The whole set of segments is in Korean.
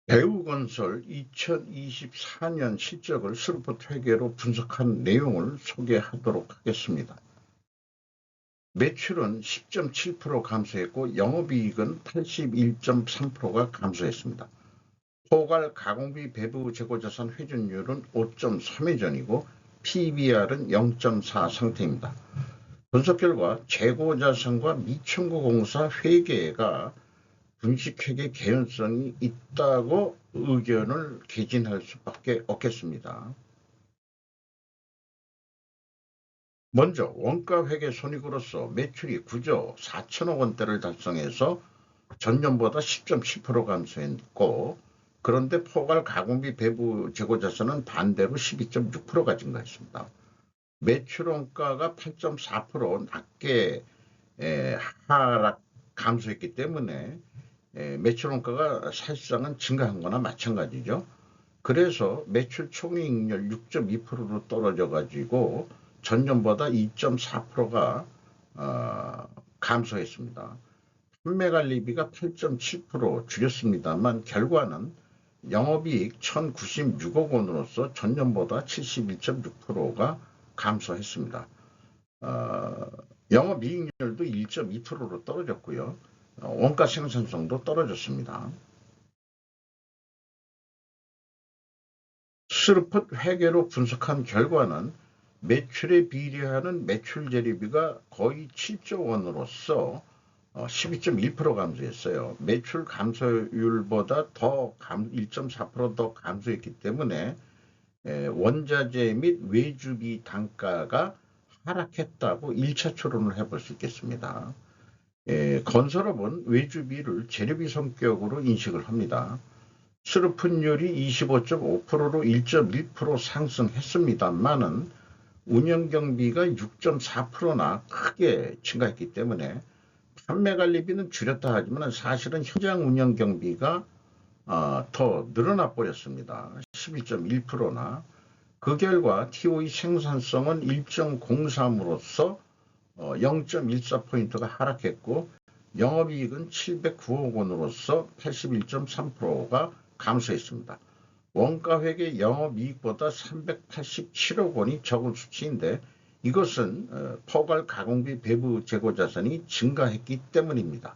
대우건설 2024년 실적을 스루포트 회계로 분석한 내용을 소개하도록 하겠습니다. 매출은 10.7% 감소했고 영업이익은 81.3%가 감소했습니다. 포괄 가공비 배부 재고자산 회전율은 5.3회전이고 PBR은 0.4 상태입니다. 분석 결과 재고자산과 미청구공사 회계가 분식회계 개연성이 있다고 의견을 개진할 수밖에 없겠습니다. 먼저 원가회계 손익으로서 매출이 9조 4천억 원대를 달성해서 전년보다 10.7% 감소했고, 그런데 포괄 가공비 배부 재고자산은 반대로 12.6%가 증가했습니다. 매출 원가가 8.4% 낮게 하락 감소했기 때문에 매출 원가가 사실상은 증가한 거나 마찬가지죠. 그래서 매출 총이익률 6.2%로 떨어져 가지고 전년보다 2.4%가 감소했습니다. 판매관리비가 8.7% 줄였습니다만 결과는 영업이익 1,096억 원으로서 전년보다 71.6%가 감소했습니다. 영업이익률도 1.2%로 떨어졌고요. 원가 생산성도 떨어졌습니다. 스루폿 회계로 분석한 결과는 매출에 비례하는 매출 재료비가 거의 7조 원으로서 12.1% 감소했어요. 매출 감소율보다 1.4% 더 감소했기 때문에 원자재 및 외주비 단가가 하락했다고 1차 추론을 해볼 수 있겠습니다. 건설업은 외주비를 재료비 성격으로 인식을 합니다. 수르풋율이 25.5%로 1.1% 상승했습니다만은 운영경비가 6.4%나 크게 증가했기 때문에 판매관리비는 줄였다 하지만 사실은 현장 운영경비가 더 늘어나 버렸습니다. 11.1%나. 그 결과 TOE 생산성은 1.03으로서 0.14포인트가 하락했고 영업이익은 709억 원으로서 81.3%가 감소했습니다. 원가회계 영업이익보다 387억 원이 적은 수치인데 이것은 포괄 가공비 배부 재고자산이 증가했기 때문입니다.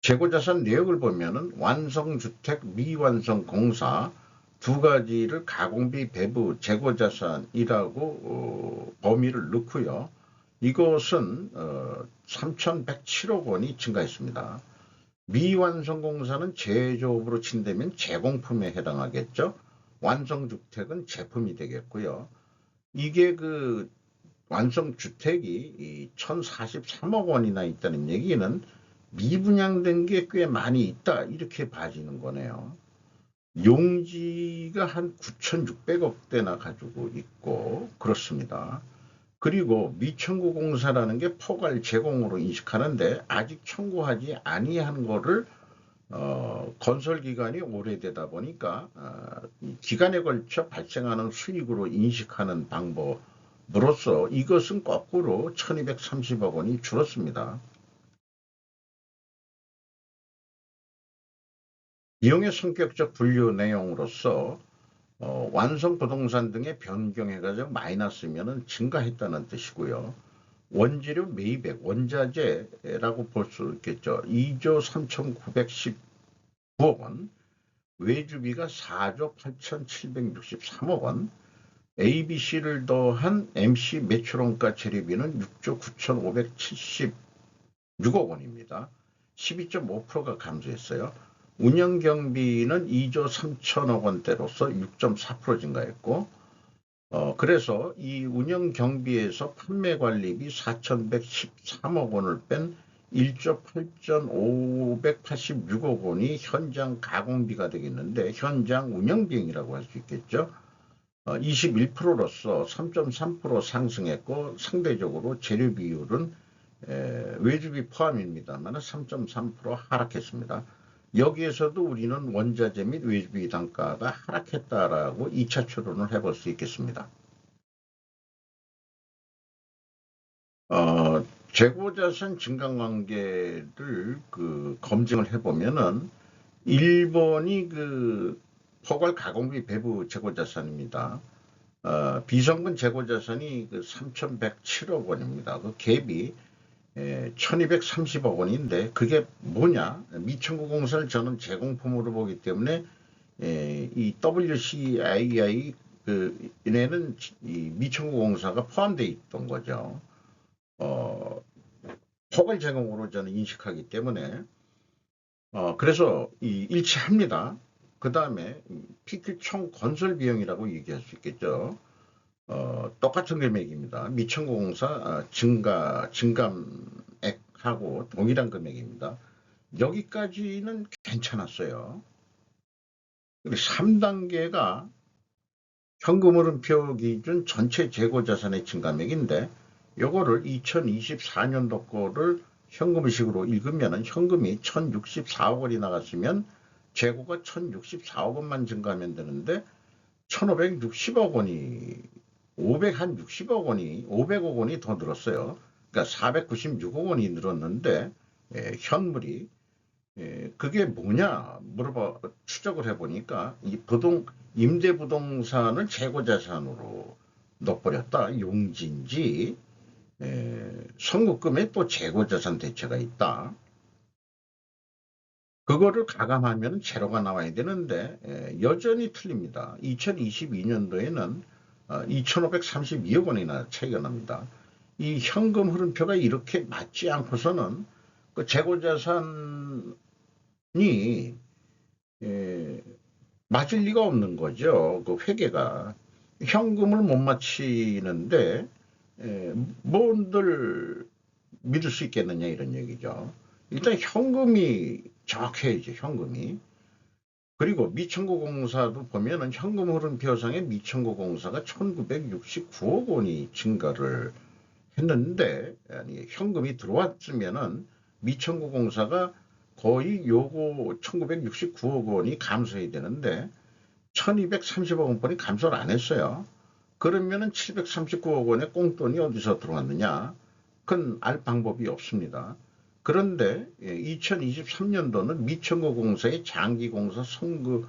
재고자산 내역을 보면은 완성주택, 미완성공사 두 가지를 가공비 배부 재고자산이라고 범위를 넣고요. 이것은 3,107억 원이 증가했습니다. 미완성공사는 제조업으로 친다면 제공품에 해당하겠죠. 완성주택은 제품이 되겠고요. 이게 그 완성주택이 1,043억 원이나 있다는 얘기는 미분양된 게 꽤 많이 있다 이렇게 봐지는 거네요. 용지가 한 9,600억 대나 가지고 있고 그렇습니다. 그리고 미청구공사라는 게 포괄 제공으로 인식하는데 아직 청구하지 아니한 거를 건설 기간이 오래되다 보니까 기간에 걸쳐 발생하는 수익으로 인식하는 방법으로서 이것은 거꾸로 1,230억 원이 줄었습니다. 이용의 성격적 분류 내용으로서 완성 부동산 등의 변경해가지고 마이너스면은 증가했다는 뜻이고요. 원재료 매입액, 원자재라고 볼 수 있겠죠. 2조 3,919억 원, 외주비가 4조 8,763억 원, ABC를 더한 MC 매출원가 재료비는 6조 9,576억 원입니다. 12.5%가 감소했어요. 운영경비는 2조 3천억 원대로서 6.4% 증가했고 그래서 이 운영경비에서 판매관리비 4,113억 원을 뺀 1조 8,586억 원이 현장 가공비가 되겠는데 현장 운영비용이라고 할 수 있겠죠. 21%로서 3.3% 상승했고 상대적으로 재료 비율은 외주비 포함입니다만 3.3% 하락했습니다. 여기에서도 우리는 원자재 및 외주비 단가가 하락했다라고 2차 추론을 해볼 수 있겠습니다. 재고자산 증강관계를 검증을 해보면은 일본이 포괄 가공비 배부 재고자산입니다. 비성분 재고자산이 3,107억 원입니다. 그 갭이 1,230억 원인데 그게 뭐냐? 미천구공사를 저는 제공품으로 보기 때문에 이 WCII 이내는 이 미천구공사가 포함되어 있던 거죠. 포괄 제공으로 저는 인식하기 때문에 그래서 일치합니다. 그 다음에 PQ 총 건설 비용이라고 얘기할 수 있겠죠. 똑같은 금액입니다. 미천공사 증감액하고 동일한 금액입니다. 여기까지는 괜찮았어요. 3단계가 현금흐름표 기준 전체 재고자산의 증감액인데 요거를 2024년도 거를 현금식으로 읽으면 현금이 1,064억 원이 나갔으면 재고가 1,064억 원만 증가하면 되는데 1,560억 원이 560억 원이 500억 원이 더 늘었어요. 그러니까 496억 원이 늘었는데 현물이 그게 뭐냐 추적을 해보니까 이 임대부동산을 재고자산으로 넣어버렸다. 용지인지 선급금에 또 재고자산 대체가 있다. 그거를 가감하면 제로가 나와야 되는데 여전히 틀립니다. 2022년도에는 2,532억 원이나 차이가 납니다. 이 현금 흐름표가 이렇게 맞지 않고서는 그 재고자산이 맞을 리가 없는 거죠. 그 회계가 현금을 못 맞히는데 뭔들 믿을 수 있겠느냐 이런 얘기죠. 일단 현금이 정확해야죠. 현금이. 그리고 미천구공사도 보면은 현금 흐름표상에 미천구공사가 1969억 원이 증가를 했는데 아니, 현금이 들어왔으면은 미천구공사가 거의 요거 1969억 원이 감소해야 되는데 1230억 원뿐이 감소를 안 했어요. 그러면은 739억 원의 꽁돈이 어디서 들어왔느냐? 그건 알 방법이 없습니다. 그런데 2023년도는 미천구공사의 장기공사 선수금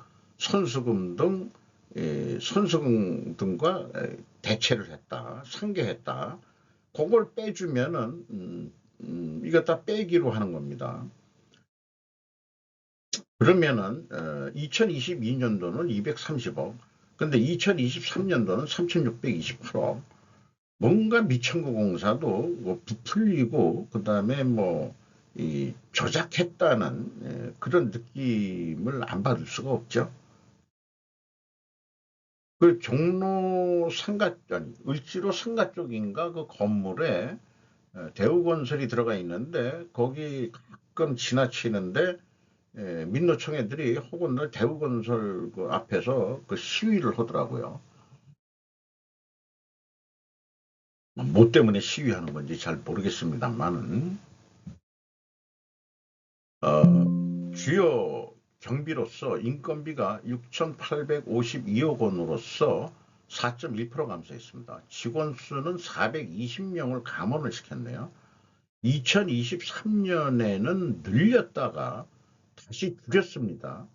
등과 대체를 했다. 상계했다. 그걸 빼주면은 이거 다 빼기로 하는 겁니다. 그러면은 2022년도는 230억, 근데 2023년도는 3,628억. 뭔가 미천구공사도 뭐 부풀리고 그다음에 이 조작했다는 그런 느낌을 안 받을 수가 없죠. 그 종로 상가 아니 을지로 상가 쪽인가 그 건물에 대우건설이 들어가 있는데 거기 가끔 지나치는데 민노총애들이 혹은 대우건설 그 앞에서 그 시위를 하더라고요. 뭐 때문에 시위하는 건지 잘 모르겠습니다만은 주요 경비로서 인건비가 6,852억 원으로서 4.1% 감소했습니다. 직원 수는 420명을 감원을 시켰네요. 2023년에는 늘렸다가 다시 줄였습니다.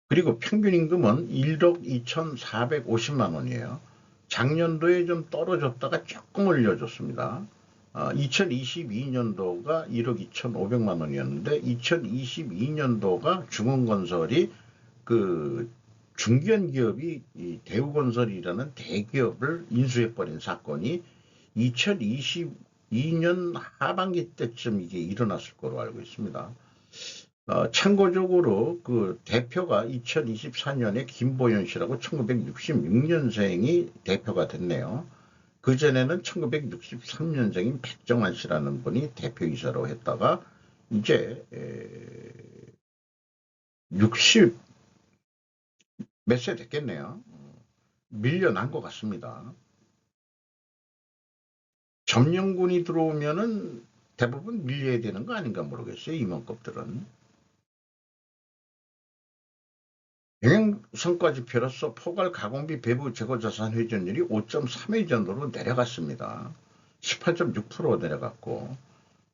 그리고 평균 임금은 1억 2,450만 원이에요. 작년도에 좀 떨어졌다가 조금 올려줬습니다. 2022년도가 1억 2,500만 원이었는데 2022년도가 중흥건설이 그 중견 기업이 이 대우건설이라는 대기업을 인수해버린 사건이 2022년 하반기 때쯤 이게 일어났을 거로 알고 있습니다. 참고적으로 그 대표가 2024년에 김보연 씨라고 1966년생이 대표가 됐네요. 그전에는 1963년생인 백정환 씨라는 분이 대표이사로 했다가 이제 60 몇 세 됐겠네요. 밀려난 것 같습니다. 점령군이 들어오면은 대부분 밀려야 되는 거 아닌가 모르겠어요. 임원급들은. 영양성과지표로서 포괄 가공비 배부 재고자산 회전율이 5.3회 정도로 내려갔습니다. 18.6% 내려갔고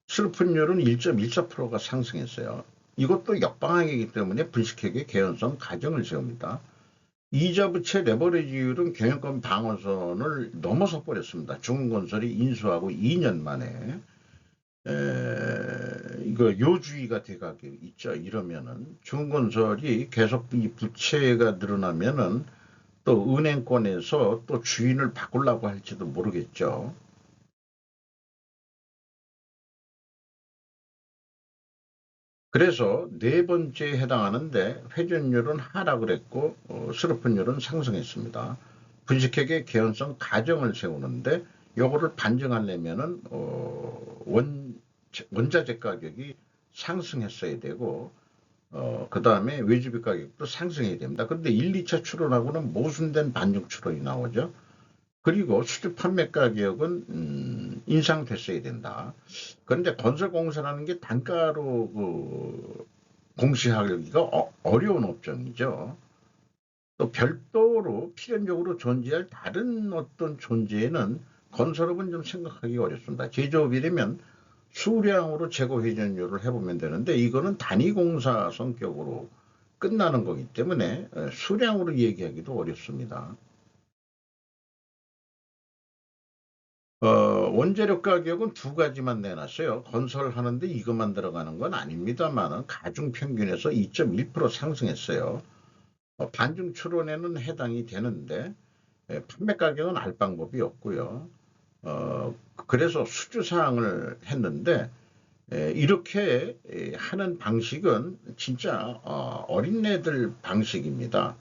슬픈율은 1.14%가 상승했어요. 이것도 역방향이기 때문에 분식회계 개연성 가정을 세웁니다. 이자 부채 레버리지율은 경영권 방어선을 넘어서 버렸습니다. 중흥건설이 인수하고 2년 만에 이거 요주의가 돼가고 있죠. 이러면은 중흥건설이 계속 이 부채가 늘어나면은 또 은행권에서 또 주인을 바꾸려고 할지도 모르겠죠. 그래서 네 번째에 해당하는데 회전율은 하락을 했고 스루픈율은 상승했습니다. 분식회계 개연성 가정을 세우는데 요거를 반증하려면은 원자재 가격이 상승했어야 되고 그 다음에 외주비 가격도 상승해야 됩니다. 그런데 1, 2차 추론하고는 모순된 반증 추론이 나오죠. 그리고 수주 판매 가격은 인상됐어야 된다. 그런데 건설공사라는 게 단가로 공시하기가 어려운 업종이죠. 또 별도로 필연적으로 존재할 다른 어떤 존재는 건설업은 좀 생각하기 어렵습니다. 제조업이라면 수량으로 재고 회전율을 해보면 되는데 이거는 단위공사 성격으로 끝나는 거기 때문에 수량으로 얘기하기도 어렵습니다. 원재료 가격은 두 가지만 내놨어요. 건설하는데 이것만 들어가는 건 아닙니다만 가중평균에서 2.1% 상승했어요. 반중 추론에는 해당이 되는데 판매 가격은 알 방법이 없고요. 그래서 수주사항을 했는데 이렇게 하는 방식은 진짜 어린애들 방식입니다.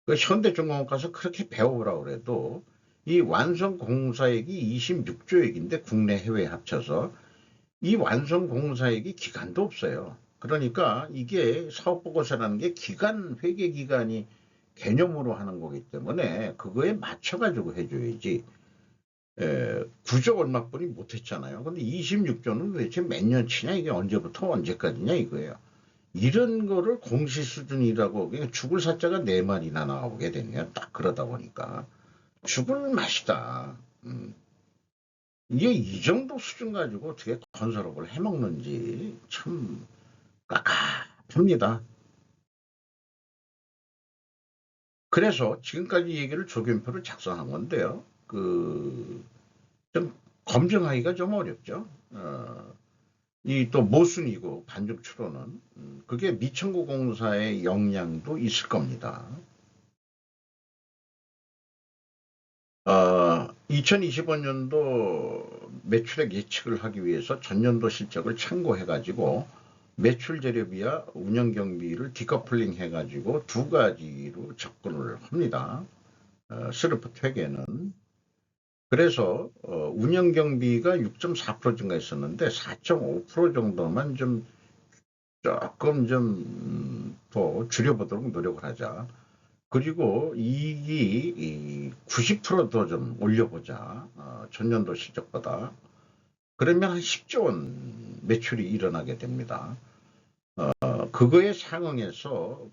그 현대중공업 가서 그렇게 배워보라고 그래도 이 완성 공사액이 26조액인데 국내 해외 합쳐서 이 완성 공사액이 기간도 없어요. 그러니까 이게 사업보고서라는 게 기간 회계 기간이 개념으로 하는 거기 때문에 그거에 맞춰가지고 해줘야지. 9조 얼마뿐이 못했잖아요. 근데 26조는 도대체 몇 년치냐 이게 언제부터 언제까지냐 이거예요. 이런 거를 공시 수준이라고 그냥 죽을 사자가 네 마리나 나오게 되네요. 딱 그러다 보니까 죽을 맛이다. 이게 이 정도 수준 가지고 어떻게 건설업을 해먹는지 참 깝깝합니다. 그래서 지금까지 얘기를 조견표를 작성한 건데요. 좀 검증하기가 좀 어렵죠. 이 또 모순이고 반죽 추론은 그게 미천구 공사의 영향도 있을 겁니다. 2025년도 매출액 예측을 하기 위해서 전년도 실적을 참고해가지고 매출 재료비와 운영 경비를 디커플링 해가지고 두 가지로 접근을 합니다. 스르프 퇴계는. 그래서 운영 경비가 6.4% 증가했었는데 4.5% 정도만 좀 조금 좀 더 줄여보도록 노력을 하자. 그리고 이익이 90%더 좀 올려보자. 전년도 실적보다. 그러면 한 10조 원 매출이 일어나게 됩니다. 그거에 상응해서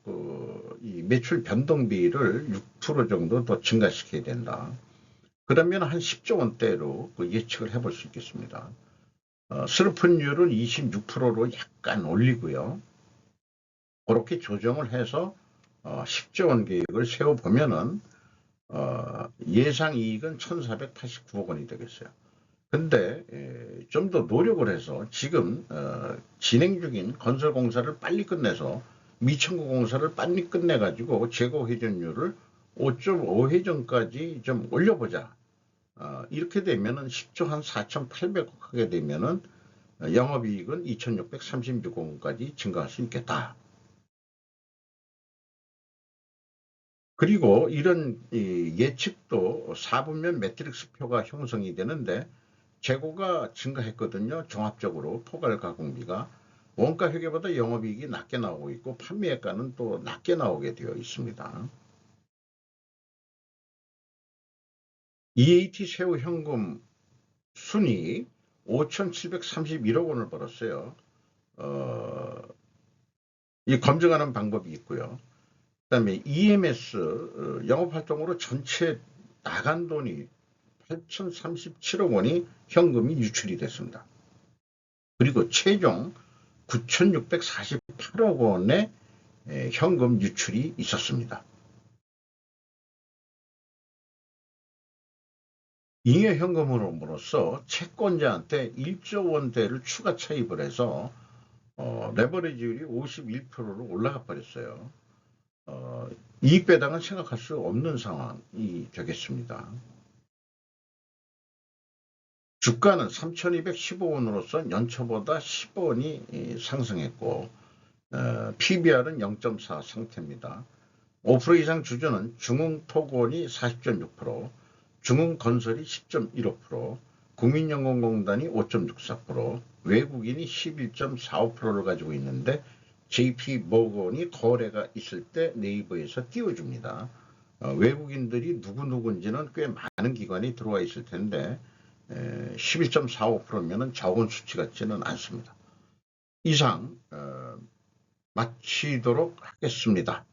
이 매출 변동비를 6% 정도 더 증가시켜야 된다. 그러면 한 10조 원대로 예측을 해볼 수 있겠습니다. 슬픈율은 26%로 약간 올리고요. 그렇게 조정을 해서 10조 원 계획을 세워보면은 예상 이익은 1,489억 원이 되겠어요. 근데 좀 더 노력을 해서 지금 진행 중인 건설공사를 빨리 끝내서 미천구 공사를 빨리 끝내가지고 재고 회전율을 5.5회전까지 좀 올려보자. 이렇게 되면은 10조 한 4,800억 하게 되면은 영업이익은 2,636억 원까지 증가할 수 있겠다. 그리고 이런 예측도 4분면 매트릭스 표가 형성이 되는데 재고가 증가했거든요. 종합적으로 포괄 가공비가 원가 회계보다 영업이익이 낮게 나오고 있고 판매가는 또 낮게 나오게 되어 있습니다. EAT 세후 현금 순이익 5,731억 원을 벌었어요. 이 검증하는 방법이 있고요. 그다음에 EMS 영업활동으로 전체 나간 돈이 8,037억 원이 현금이 유출이 됐습니다. 그리고 최종 9,648억 원의 현금 유출이 있었습니다. 잉여 현금으로서 채권자한테 1조 원대를 추가 차입을 해서 레버리지율이 51%로 올라가 버렸어요. 이익 배당은 생각할 수 없는 상황이 되겠습니다. 주가는 3,215원으로서 연초보다 10원이 상승했고 PBR은 0.4 상태입니다. 5% 이상 주주는 중흥토건이 40.6%, 중흥건설이 10.15%, 국민연금공단이 5.64%, 외국인이 11.45%를 가지고 있는데 JP모건이 거래가 있을 때 네이버에서 띄워줍니다. 외국인들이 누군지는 꽤 많은 기관이 들어와 있을 텐데 11.45%면은 적은 수치 같지는 않습니다. 이상 마치도록 하겠습니다.